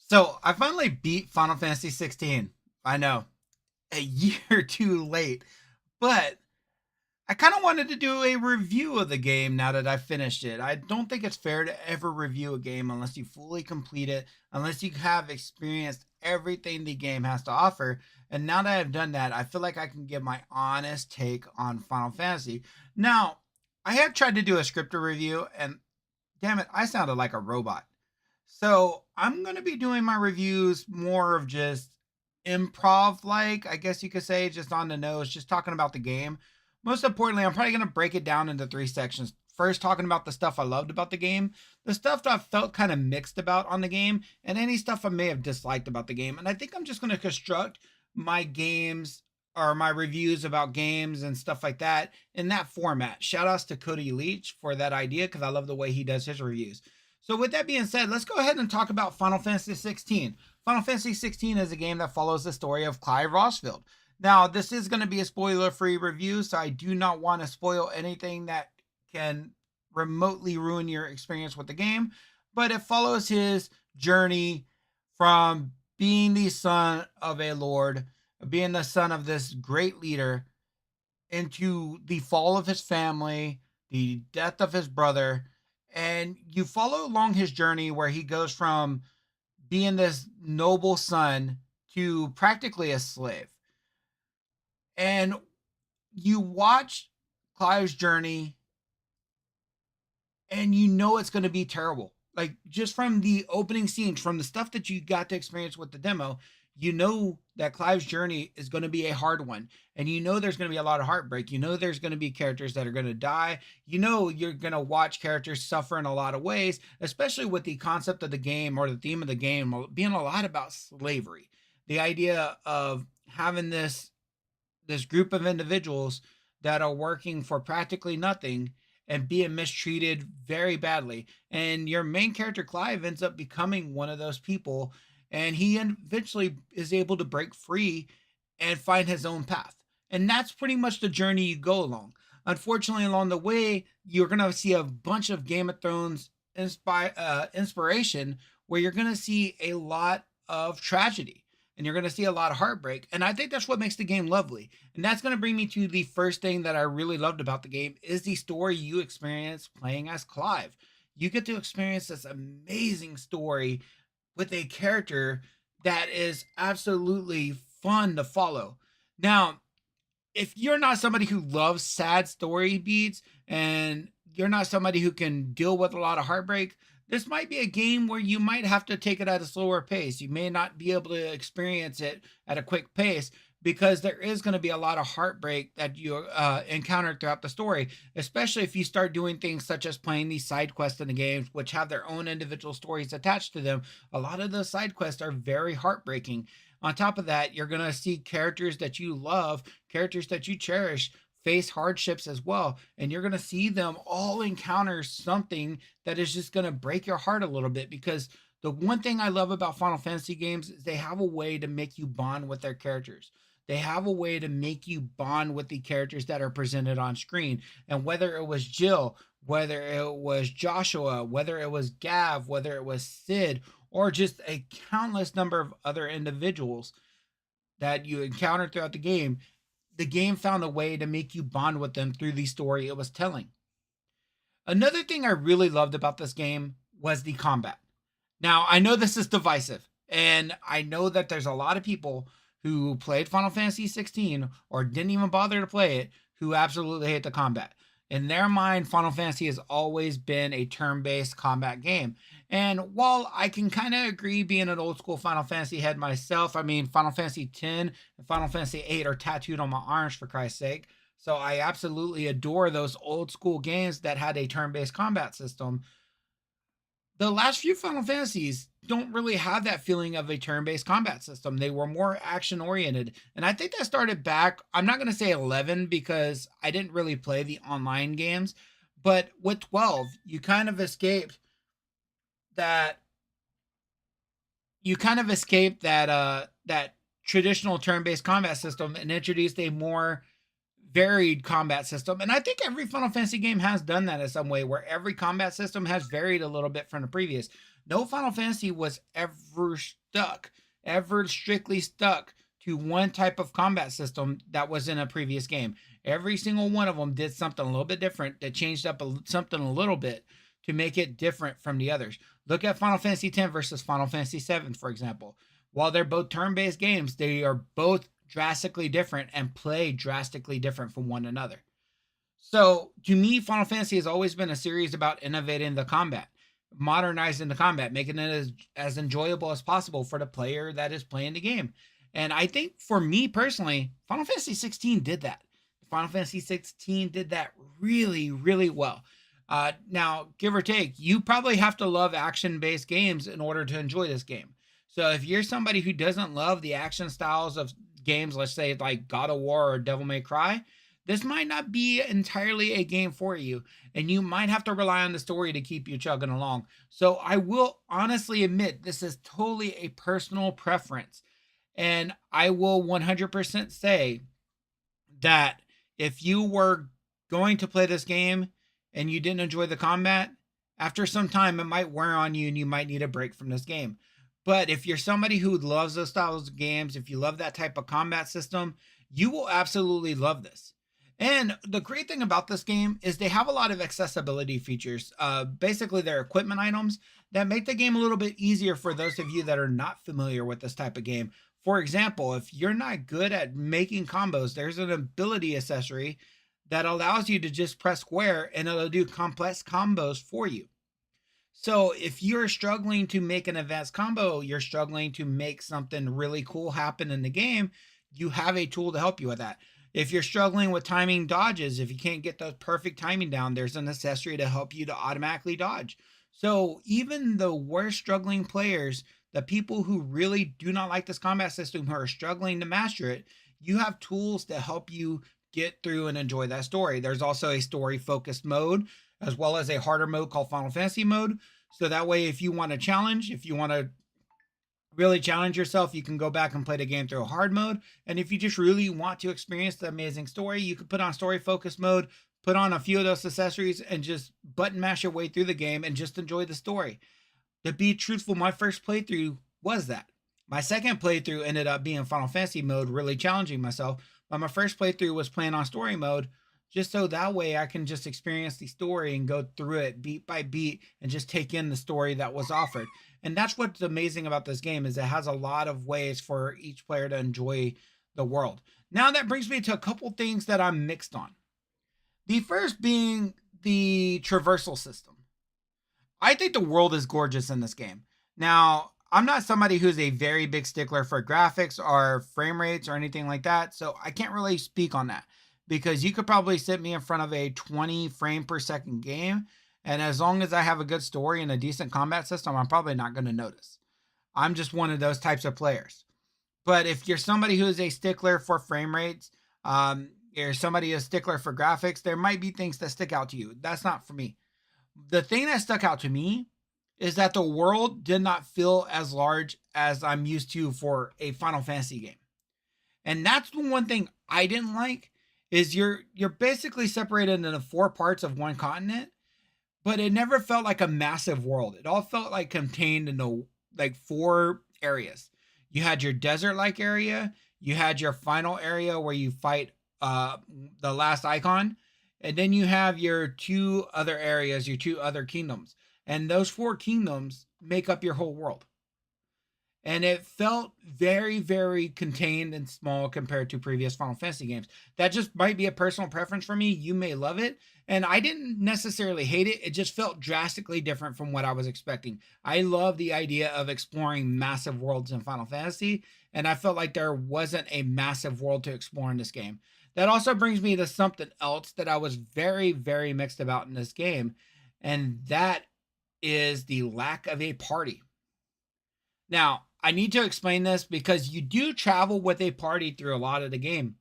So I finally beat Final Fantasy XVI. I know, a year too late, but I kind of wanted to do a review of the game now that I finished it. I don't think it's fair to ever review a game unless you fully complete it, unless you have experienced everything the game has to offer. And now that I've done that, I feel like I can give my honest take on Final Fantasy. Now, I have tried to do a scripted review, and damn it, I sounded like a robot. So I'm going to be doing my reviews more of just improv like, I guess you could say, just on the nose, just talking about the game. Most importantly, I'm probably going to break it down into three sections. First, talking about the stuff I loved about the game, the stuff that I felt kind of mixed about on the game, and any stuff I may have disliked about the game. And I think I'm just going to construct my games or my reviews about games and stuff like that in that format. Shout outs to Cody Leach for that idea because I love the way he does his reviews. So with that being said, let's go ahead and talk about Final Fantasy XVI. Final Fantasy XVI is a game that follows the story of Clive Rosfield. Now, this is going to be a spoiler-free review, so I do not want to spoil anything that can remotely ruin your experience with the game, but it follows his journey from being the son of a lord, being the son of this great leader, into the fall of his family, the death of his brother, and you follow along his journey where he goes from being this noble son to practically a slave. And you watch Clive's journey and you know it's going to be terrible. Like just from the opening scenes, from the stuff that you got to experience with the demo, you know that Clive's journey is going to be a hard one. And you know there's going to be a lot of heartbreak. You know there's going to be characters that are going to die. You know you're going to watch characters suffer in a lot of ways, especially with the concept of the game or the theme of the game being a lot about slavery. The idea of having this group of individuals that are working for practically nothing and being mistreated very badly. And your main character, Clive, ends up becoming one of those people. And he eventually is able to break free and find his own path. And that's pretty much the journey you go along. Unfortunately, along the way, you're going to see a bunch of Game of Thrones inspiration where you're going to see a lot of tragedy and you're going to see a lot of heartbreak. And I think that's what makes the game lovely. And that's going to bring me to the first thing that I really loved about the game is the story you experience playing as Clive. You get to experience this amazing story with a character that is absolutely fun to follow. Now, if you're not somebody who loves sad story beats and you're not somebody who can deal with a lot of heartbreak, this might be a game where you might have to take it at a slower pace. You may not be able to experience it at a quick pace because there is going to be a lot of heartbreak that you encounter throughout the story, especially if you start doing things such as playing these side quests in the games, which have their own individual stories attached to them. A lot of those side quests are very heartbreaking. On top of that, you're going to see characters that you love, characters that you cherish, face hardships as well. And you're going to see them all encounter something that is just going to break your heart a little bit because the one thing I love about Final Fantasy games is they have a way to make you bond with their characters. They have a way to make you bond with the characters that are presented on screen. And whether it was Jill, whether it was Joshua, whether it was Gav, whether it was Sid, or just a countless number of other individuals that you encounter throughout the game found a way to make you bond with them through the story it was telling. Another thing I really loved about this game was the combat. Now, I know this is divisive, and I know that there's a lot of people who played Final Fantasy 16 or didn't even bother to play it who absolutely hate the combat. In their mind, Final Fantasy has always been a turn based combat game. And while I can kind of agree being an old school Final Fantasy head myself, I mean, Final Fantasy X and Final Fantasy VIII are tattooed on my arms for Christ's sake. So I absolutely adore those old school games that had a turn based combat system. The last few Final Fantasies don't really have that feeling of a turn-based combat system. They were more action-oriented, and I think that started back. I'm not going to say 11 because I didn't really play the online games, but with 12, you kind of escaped that. You kind of escaped that traditional turn-based combat system and introduced a more varied combat system. And I think every Final Fantasy game has done that in some way, where every combat system has varied a little bit from the previous. No Final Fantasy was ever strictly stuck to one type of combat system that was in a previous game. Every single one of them did something a little bit different that changed up something a little bit to make it different from the others. Look at Final Fantasy X versus Final Fantasy VII, for example. While they're both turn based games, they are both drastically different and play drastically different from one another. So to me, Final Fantasy has always been a series about innovating the combat, modernizing the combat, making it as enjoyable as possible for the player that is playing the game. And I think for me personally, Final Fantasy 16 did that. Final Fantasy 16 did that really, really well. Now, give or take, you probably have to love action based games in order to enjoy this game. So if you're somebody who doesn't love the action styles of games, let's say like God of War or Devil May Cry, this might not be entirely a game for you, and you might have to rely on the story to keep you chugging along. So I will honestly admit this is totally a personal preference, and I will 100% say that if you were going to play this game and you didn't enjoy the combat, after some time it might wear on you and you might need a break from this game. But if you're somebody who loves those styles of games, if you love that type of combat system, you will absolutely love this. And the great thing about this game is they have a lot of accessibility features. Basically, they're equipment items that make the game a little bit easier for those of you that are not familiar with this type of game. For example, if you're not good at making combos, there's an ability accessory that allows you to just press square and it'll do complex combos for you. So if you're struggling to make an advanced combo, you're struggling to make something really cool happen in the game, you have a tool to help you with that. If you're struggling with timing dodges, if you can't get the perfect timing down, there's an accessory to help you to automatically dodge. So even the worst struggling players, the people who really do not like this combat system, who are struggling to master it, you have tools to help you get through and enjoy that story. There's also a story focused mode, as well as a harder mode called Final Fantasy mode. So that way, if you want to challenge, if you want to really challenge yourself, you can go back and play the game through a hard mode. And if you just really want to experience the amazing story, you can put on story focus mode, put on a few of those accessories, and just button mash your way through the game and just enjoy the story. To be truthful, my first playthrough was that. My second playthrough ended up being Final Fantasy mode, really challenging myself. But my first playthrough was playing on story mode, just so that way I can just experience the story and go through it beat by beat and just take in the story that was offered. And that's what's amazing about this game, is it has a lot of ways for each player to enjoy the world. Now that brings me to a couple things that I'm mixed on. The first being the traversal system. I think the world is gorgeous in this game. Now, I'm not somebody who's a very big stickler for graphics or frame rates or anything like that, so I can't really speak on that, because you could probably sit me in front of a 20 frame per second game, and as long as I have a good story and a decent combat system, I'm probably not going to notice. I'm just one of those types of players. But if you're somebody who is a stickler for frame rates, you're somebody who's a stickler for graphics, there might be things that stick out to you. That's not for me. The thing that stuck out to me is that the world did not feel as large as I'm used to for a Final Fantasy game. And that's the one thing I didn't like, is you're basically separated into 4 parts of one continent, but it never felt like a massive world. It all felt like contained into like 4 areas. You had your desert-like area, you had your final area where you fight the last icon, and then you have your 2 other areas, your 2 other kingdoms. And those 4 kingdoms make up your whole world. And it felt very, very contained and small compared to previous Final Fantasy games. That just might be a personal preference for me. You may love it. And I didn't necessarily hate it. It just felt drastically different from what I was expecting. I love the idea of exploring massive worlds in Final Fantasy, and I felt like there wasn't a massive world to explore in this game. That also brings me to something else that I was very, very mixed about in this game, and that is the lack of a party. Now, I need to explain this because you do travel with a party through a lot of the game.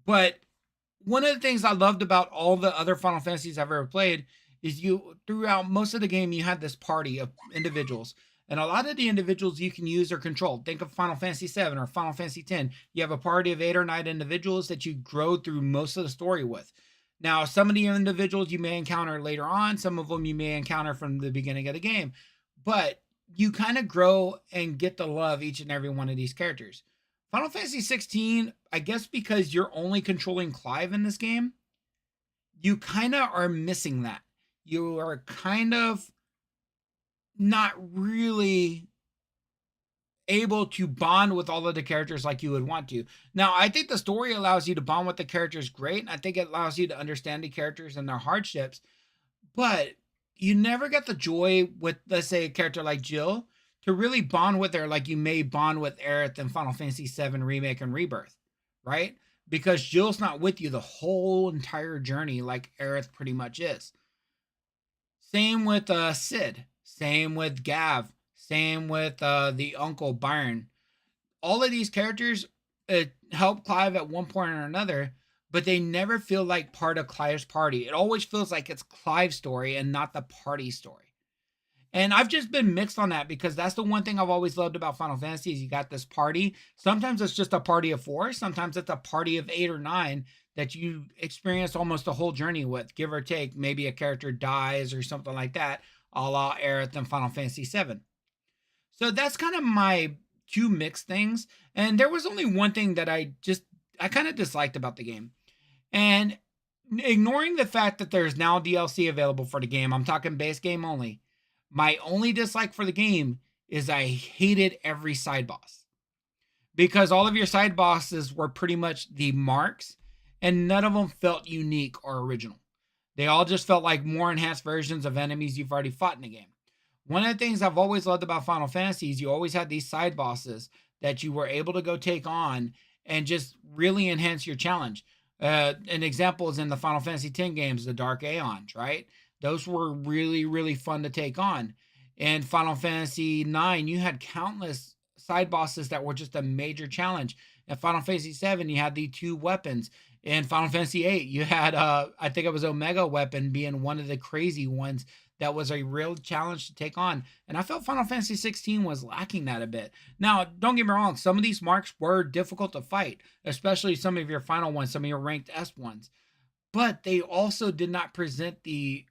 But one of the things I loved about all the other Final Fantasies I've ever played is you, throughout most of the game, you had this party of individuals. And a lot of the individuals you can use or control. Think of Final Fantasy VII or Final Fantasy X. You have a party of 8 or 9 individuals that you grow through most of the story with. Now, some of the individuals you may encounter later on. Some of them you may encounter from the beginning of the game. but you kind of grow and get to love each and every one of these characters. Final Fantasy 16, I guess because you're only controlling Clive in this game, you kind of are missing that. You are kind of not really able to bond with all of the characters like you would want to. Now, I think the story allows you to bond with the characters great, and I think it allows you to understand the characters and their hardships, but you never get the joy with, let's say, a character like Jill to really bond with her like you may bond with Aerith in Final Fantasy VII Remake and Rebirth, right? Because Jill's not with you the whole entire journey like Aerith pretty much is. Same with Sid. Same with Gav. Same with the Uncle Byron. All of these characters help Clive at one point or another, but they never feel like part of Clive's party. It always feels like it's Clive's story and not the party story. And I've just been mixed on that because that's the one thing I've always loved about Final Fantasy is you got this party. Sometimes it's just a party of 4. Sometimes it's a party of 8 or 9 that you experience almost the whole journey with, give or take. Maybe a character dies or something like that, a la Aerith in Final Fantasy VII. So that's kind of my two mixed things. And there was only one thing that I kind of disliked about the game. And ignoring the fact that there's now DLC available for the game, I'm talking base game only. My only dislike for the game is I hated every side boss. Because all of your side bosses were pretty much the marks, and none of them felt unique or original. They all just felt like more enhanced versions of enemies you've already fought in the game. One of the things I've always loved about Final Fantasy is you always had these side bosses that you were able to go take on and just really enhance your challenge. An example is in the Final Fantasy X games, the Dark Aeons, right? Those were really, really fun to take on. In Final Fantasy IX, you had countless side bosses that were just a major challenge. In Final Fantasy VII, you had the 2 weapons. In Final Fantasy VIII, you had, I think it was Omega Weapon being one of the crazy ones that was a real challenge to take on. And I felt Final Fantasy XVI was lacking that a bit. Now, don't get me wrong, some of these marks were difficult to fight, especially some of your final ones, some of your ranked S ones. But they also did not present the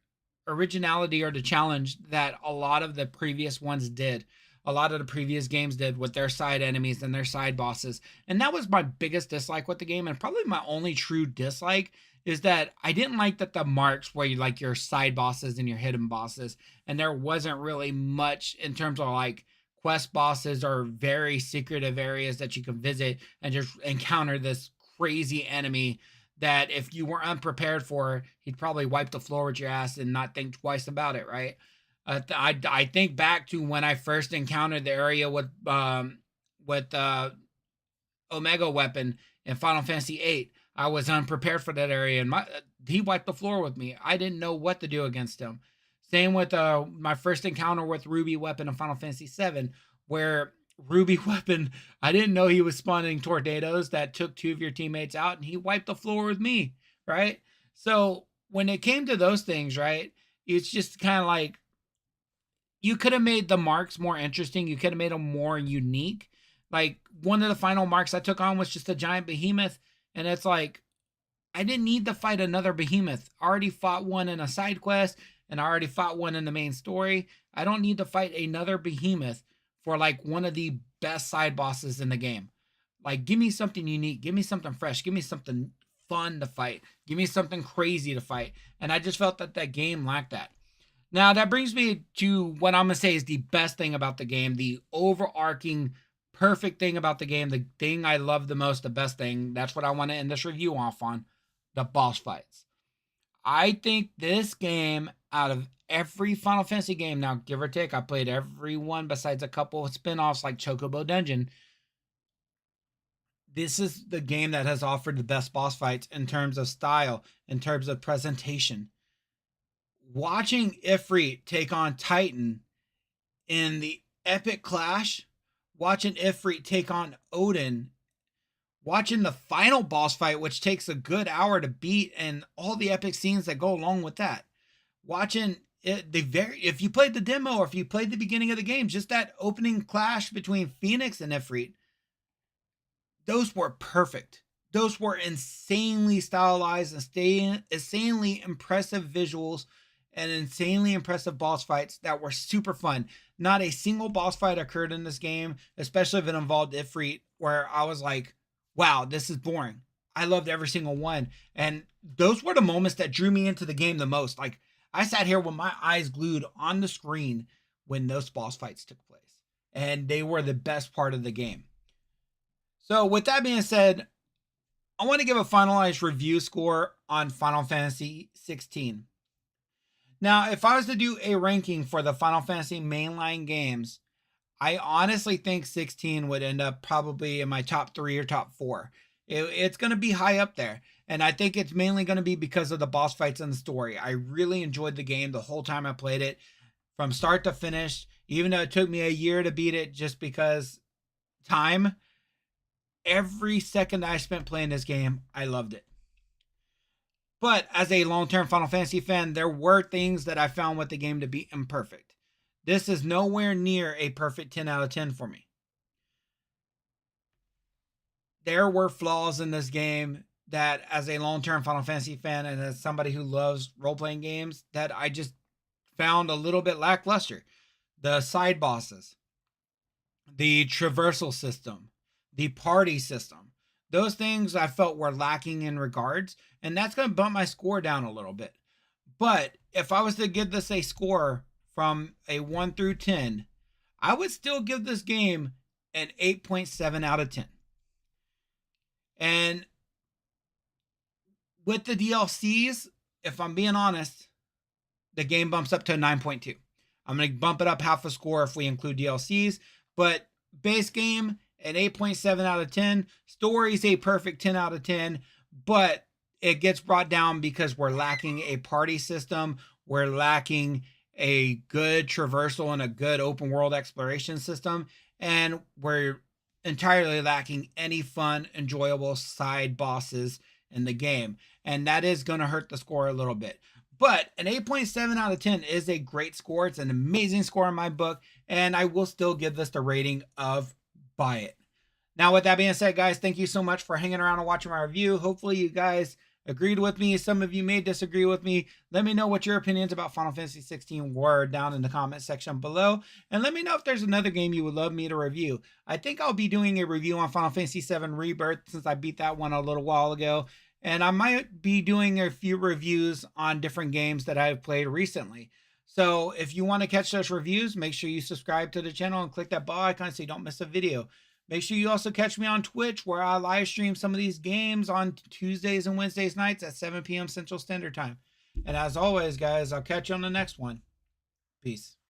originality or the challenge that a lot of the previous ones did. A lot of the previous games did with their side enemies and their side bosses. And that was my biggest dislike with the game. And probably my only true dislike is that I didn't like that the marks were like your side bosses and your hidden bosses. And there wasn't really much in terms of like quest bosses or very secretive areas that you can visit and just encounter this crazy enemy that if you were unprepared for, he'd probably wipe the floor with your ass and not think twice about it, right? I think back to when I first encountered the area with Omega Weapon in Final Fantasy VIII. I was unprepared for that area, and he wiped the floor with me. I didn't know what to do against him. Same with my first encounter with Ruby Weapon in Final Fantasy VII, where Ruby Weapon, I didn't know he was spawning tornadoes that took 2 of your teammates out, and he wiped the floor with me, right? So when it came to those things, right, it's just kind of like you could have made the marks more interesting. You could have made them more unique. Like one of the final marks I took on was just a giant behemoth, and it's like I didn't need to fight another behemoth. I already fought one in a side quest, and I already fought one in the main story. I don't need to fight another behemoth for like one of the best side bosses in the game. Like, give me something unique. Give me something fresh. Give me something fun to fight. Give me something crazy to fight. And I just felt that that game lacked that. Now, that brings me to what I'm going to say is the best thing about the game, the overarching perfect thing about the game, the thing I love the most, the best thing. That's what I want to end this review off on, the boss fights. I think this game, out of every Final Fantasy game, now give or take, I played every one besides a couple of spin-offs like Chocobo Dungeon. This is the game that has offered the best boss fights in terms of style, in terms of presentation. Watching Ifrit take on Titan in the epic clash, watching Ifrit take on Odin, watching the final boss fight, which takes a good hour to beat, and all the epic scenes that go along with that. Watching it, if you played the demo or if you played the beginning of the game, just that opening clash between Phoenix and Ifrit, those were perfect. Those were insanely stylized and insanely impressive visuals and insanely impressive boss fights that were super fun. Not a single boss fight occurred in this game, especially if it involved Ifrit, where I was like, wow, this is boring. I loved every single one. And those were the moments that drew me into the game the most. Like, I sat here with my eyes glued on the screen when those boss fights took place. And they were the best part of the game. So, with that being said, I want to give a finalized review score on Final Fantasy XVI. Now, if I was to do a ranking for the Final Fantasy mainline games, I honestly think 16 would end up probably in my top 3 or top 4. It's going to be high up there. And I think it's mainly going to be because of the boss fights and the story. I really enjoyed the game the whole time I played it, from start to finish, even though it took me a year to beat it just because time. Every second I spent playing this game, I loved it. But as a long-term Final Fantasy fan, there were things that I found with the game to be imperfect. This is nowhere near a perfect 10 out of 10 for me. There were flaws in this game that, as a long-term Final Fantasy fan and as somebody who loves role-playing games, that I just found a little bit lackluster. The side bosses, the traversal system, the party system. Those things I felt were lacking in regards, and that's going to bump my score down a little bit. But if I was to give this a score from a 1 through 10, I would still give this game an 8.7 out of 10. And with the DLCs, if I'm being honest, the game bumps up to a 9.2. I'm going to bump it up half a score if we include DLCs, but base game, an 8.7 out of 10. Story's a perfect 10 out of 10, but it gets brought down because we're lacking a party system. We're lacking a good traversal and a good open world exploration system. And we're entirely lacking any fun, enjoyable side bosses in the game. And that is going to hurt the score a little bit. But an 8.7 out of 10 is a great score. It's an amazing score in my book. And I will still give this the rating of buy it. Now, with that being said, guys, thank you so much for hanging around and watching my review. Hopefully you guys agreed with me. Some of you may disagree with me. Let me know what your opinions about Final Fantasy XVI were down in the comment section below. And let me know if there's another game you would love me to review. I think I'll be doing a review on Final Fantasy VII Rebirth, since I beat that one a little while ago. And I might be doing a few reviews on different games that I've played recently. So if you want to catch those reviews, make sure you subscribe to the channel and click that bell icon so you don't miss a video. Make sure you also catch me on Twitch, where I live stream some of these games on Tuesdays and Wednesdays nights at 7 p.m. Central Standard Time. And as always, guys, I'll catch you on the next one. Peace.